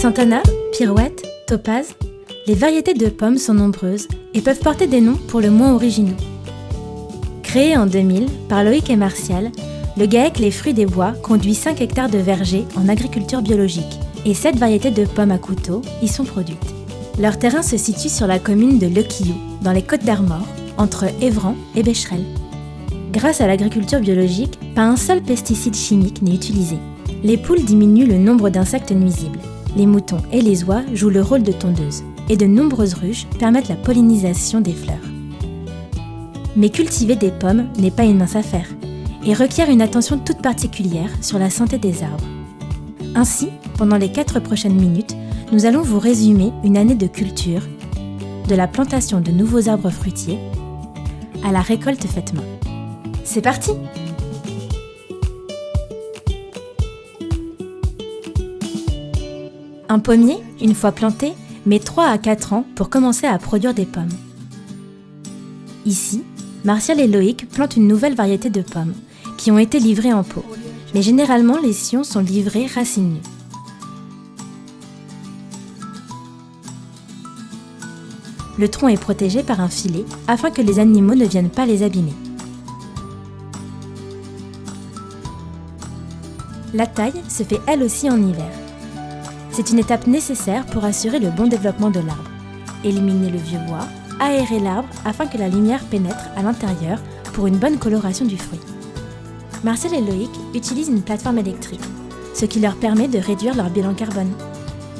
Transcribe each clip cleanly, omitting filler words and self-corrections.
Santana, Pirouette, Topaz, les variétés de pommes sont nombreuses et peuvent porter des noms pour le moins originaux. Créé en 2000 par Loïc et Martial, le GAEC Les Fruits des Bois conduit 5 hectares de vergers en agriculture biologique et 7 variétés de pommes à couteau y sont produites. Leur terrain se situe sur la commune de Lequillou, dans les Côtes-d'Armor, entre Évran et Becherel. Grâce à l'agriculture biologique, pas un seul pesticide chimique n'est utilisé. Les poules diminuent le nombre d'insectes nuisibles. Les moutons et les oies jouent le rôle de tondeuses. Et de nombreuses ruches permettent la pollinisation des fleurs. Mais cultiver des pommes n'est pas une mince affaire et requiert une attention toute particulière sur la santé des arbres. Ainsi, pendant les 4 prochaines minutes, nous allons vous résumer une année de culture, de la plantation de nouveaux arbres fruitiers à la récolte faite main. C'est parti! Un pommier, une fois planté, met 3 à 4 ans pour commencer à produire des pommes. Ici, Martial et Loïc plantent une nouvelle variété de pommes, qui ont été livrées en pot, mais généralement les scions sont livrées racines nues. Le tronc est protégé par un filet afin que les animaux ne viennent pas les abîmer. La taille se fait elle aussi en hiver. C'est une étape nécessaire pour assurer le bon développement de l'arbre. Éliminer le vieux bois, aérer l'arbre afin que la lumière pénètre à l'intérieur pour une bonne coloration du fruit. Martial et Loïc utilisent une plateforme électrique, ce qui leur permet de réduire leur bilan carbone.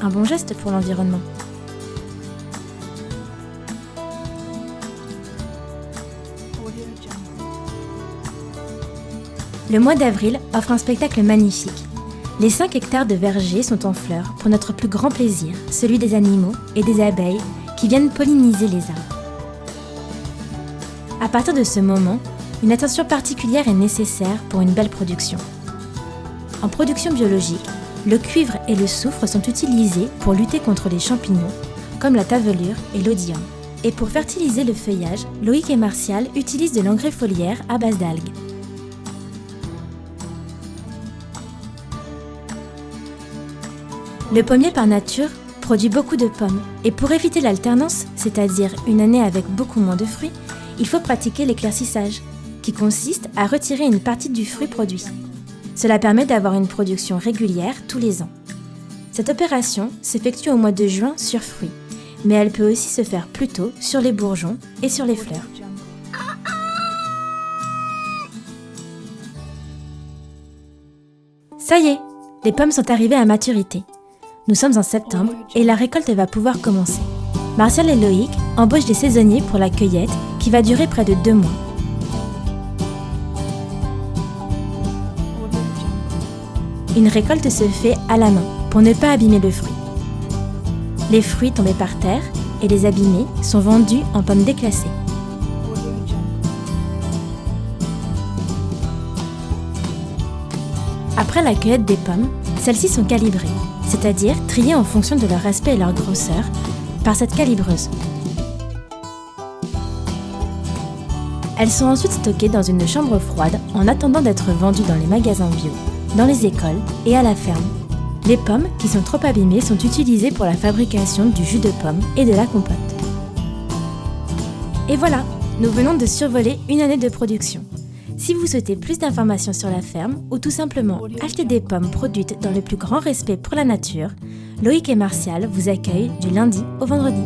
Un bon geste pour l'environnement. Le mois d'avril offre un spectacle magnifique. Les 5 hectares de vergers sont en fleurs pour notre plus grand plaisir, celui des animaux et des abeilles qui viennent polliniser les arbres. À partir de ce moment, une attention particulière est nécessaire pour une belle production. En production biologique, le cuivre et le soufre sont utilisés pour lutter contre les champignons, comme la tavelure et l'oïdium. Et pour fertiliser le feuillage, Loïc et Martial utilisent de l'engrais foliaire à base d'algues. Le pommier par nature produit beaucoup de pommes et pour éviter l'alternance, c'est-à-dire une année avec beaucoup moins de fruits, il faut pratiquer l'éclaircissage, qui consiste à retirer une partie du fruit produit. Cela permet d'avoir une production régulière tous les ans. Cette opération s'effectue au mois de juin sur fruits, mais elle peut aussi se faire plus tôt sur les bourgeons et sur les fleurs. Ça y est, les pommes sont arrivées à maturité. Nous sommes en septembre et la récolte va pouvoir commencer. Martial et Loïc embauchent des saisonniers pour la cueillette qui va durer près de 2 mois. Une récolte se fait à la main pour ne pas abîmer le fruit. Les fruits tombés par terre et les abîmés sont vendus en pommes déclassées. Après la cueillette des pommes, celles-ci sont calibrées, c'est-à-dire triées en fonction de leur aspect et leur grosseur, par cette calibreuse. Elles sont ensuite stockées dans une chambre froide en attendant d'être vendues dans les magasins bio, dans les écoles et à la ferme. Les pommes qui sont trop abîmées sont utilisées pour la fabrication du jus de pomme et de la compote. Et voilà, nous venons de survoler une année de production. Si vous souhaitez plus d'informations sur la ferme ou tout simplement acheter des pommes produites dans le plus grand respect pour la nature, Loïc et Martial vous accueillent du lundi au vendredi.